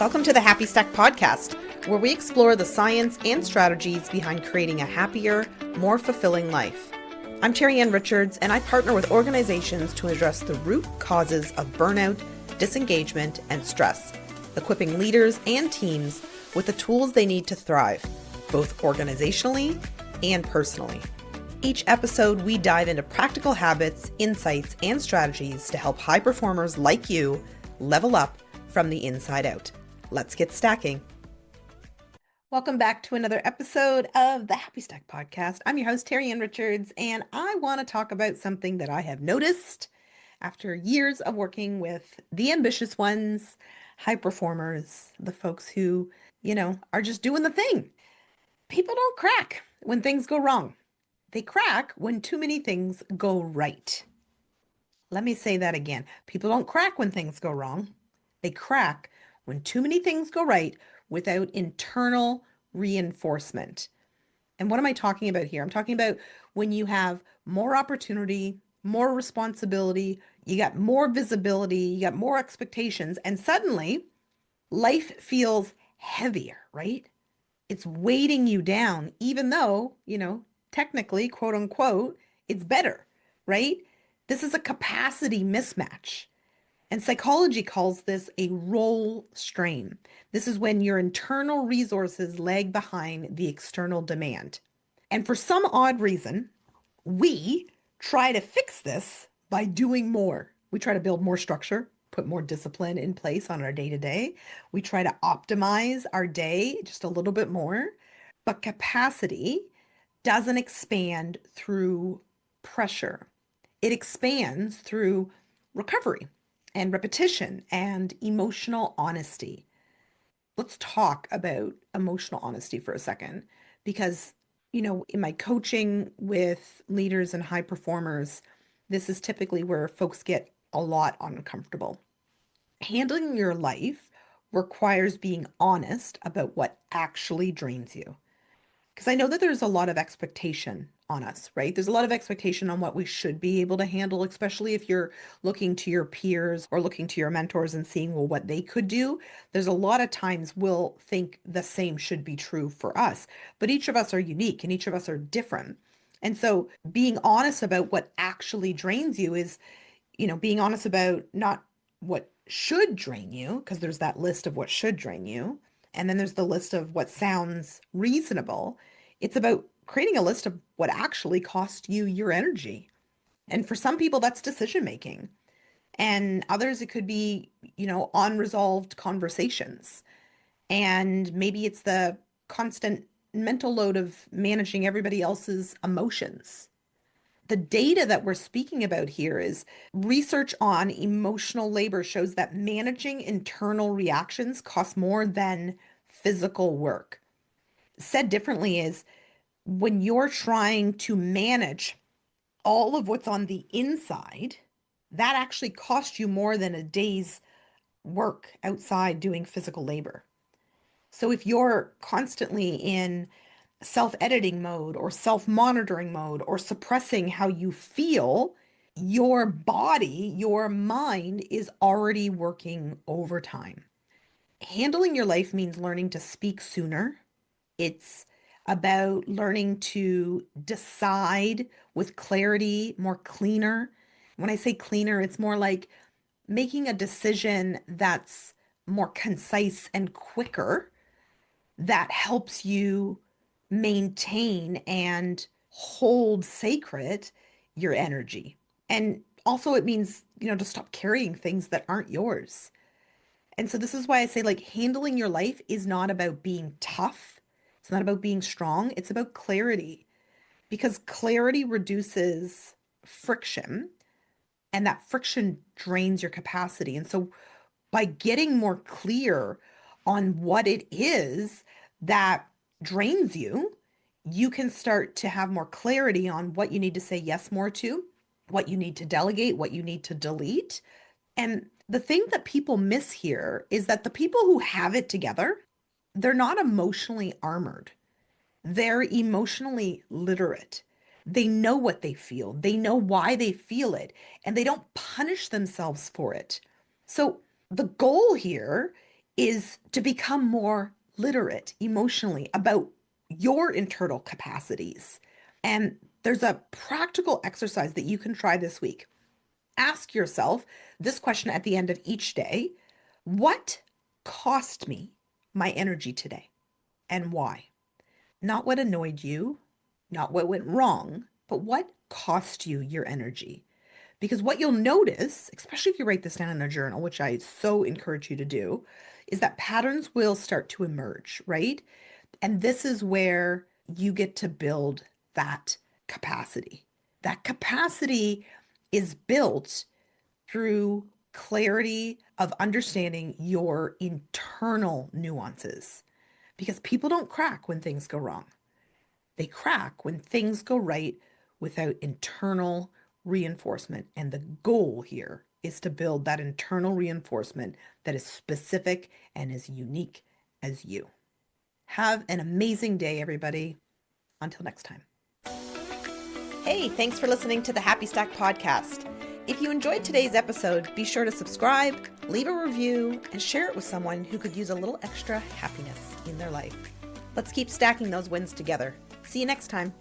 Welcome to the Happy Stack podcast, where we explore the science and strategies behind creating a happier, more fulfilling life. I'm Terri-Ann Richards, and I partner with organizations to address the root causes of burnout, disengagement, and stress, equipping leaders and teams with the tools they need to thrive, both organizationally and personally. Each episode, we dive into practical habits, insights, and strategies to help high performers like you level up from the inside out. Let's get stacking. Welcome back to another episode of the Happy Stack podcast. I'm your host, Terri-Ann Richards, and I want to talk about something that I have noticed after years of working with the ambitious ones, high performers, the folks who, are just doing the thing. People don't crack when things go wrong. They crack when too many things go right. Let me say that again. People don't crack when things go wrong. They crack when too many things go right without internal reinforcement. And what am I talking about here? I'm talking about when you have more opportunity, more responsibility, you got more visibility, you got more expectations, and suddenly life feels heavier, right? It's weighting you down, even though, technically, quote unquote, it's better, right? This is a capacity mismatch. And psychology calls this a role strain. This is when your internal resources lag behind the external demand. And for some odd reason, we try to fix this by doing more. We try to build more structure, put more discipline in place on our day-to-day. We try to optimize our day just a little bit more. But capacity doesn't expand through pressure. It expands through recovery and repetition and emotional honesty. Let's talk about emotional honesty for a second, because, in my coaching with leaders and high performers, this is typically where folks get a lot uncomfortable. Handling your life requires being honest about what actually drains you. Because I know that there's a lot of expectation on us, right? There's a lot of expectation on what we should be able to handle, especially if you're looking to your peers or looking to your mentors and seeing, well, what they could do. There's a lot of times we'll think the same should be true for us, but each of us are unique and each of us are different. And so being honest about what actually drains you is, being honest about not what should drain you, because there's that list of what should drain you. And then there's the list of what sounds reasonable. It's about creating a list of what actually costs you your energy. And for some people, that's decision making. And others, it could be, unresolved conversations. And maybe it's the constant mental load of managing everybody else's emotions. The data that we're speaking about here is research on emotional labor shows that managing internal reactions costs more than physical work. Said differently is when you're trying to manage all of what's on the inside, that actually costs you more than a day's work outside doing physical labor. So if you're constantly in self-editing mode or self-monitoring mode or suppressing how you feel, your body, your mind is already working overtime. Handling your life means learning to speak sooner. It's about learning to decide with clarity, more cleaner. When I say cleaner, it's more like making a decision that's more concise and quicker, that helps you maintain and hold sacred your energy. And also it means, to stop carrying things that aren't yours. And so this is why I say, like, handling your life is not about being tough. It's not about being strong. It's about clarity, because clarity reduces friction, and that friction drains your capacity. And so by getting more clear on what it is that drains you, you can start to have more clarity on what you need to say yes more to, what you need to delegate, what you need to delete. And the thing that people miss here is that the people who have it together, they're not emotionally armored. They're emotionally literate. They know what they feel. They know why they feel it, and they don't punish themselves for it. So the goal here is to become more literate emotionally about your internal capacities. And there's a practical exercise that you can try this week. Ask yourself this question at the end of each day. What cost me my energy today and why? Not what annoyed you, not what went wrong, but what cost you your energy. Because what you'll notice, especially if you write this down in a journal, which I so encourage you to do, is that patterns will start to emerge, right? And this is where you get to build that capacity. That capacity is built through clarity of understanding your internal nuances. Because people don't crack when things go wrong. They crack when things go right without internal reinforcement. And the goal here is to build that internal reinforcement that is specific and as unique as you. Have an amazing day, everybody. Until next time. Hey, thanks for listening to the Happy Stack podcast. If you enjoyed today's episode, be sure to subscribe, leave a review, and share it with someone who could use a little extra happiness in their life. Let's keep stacking those wins together. See you next time.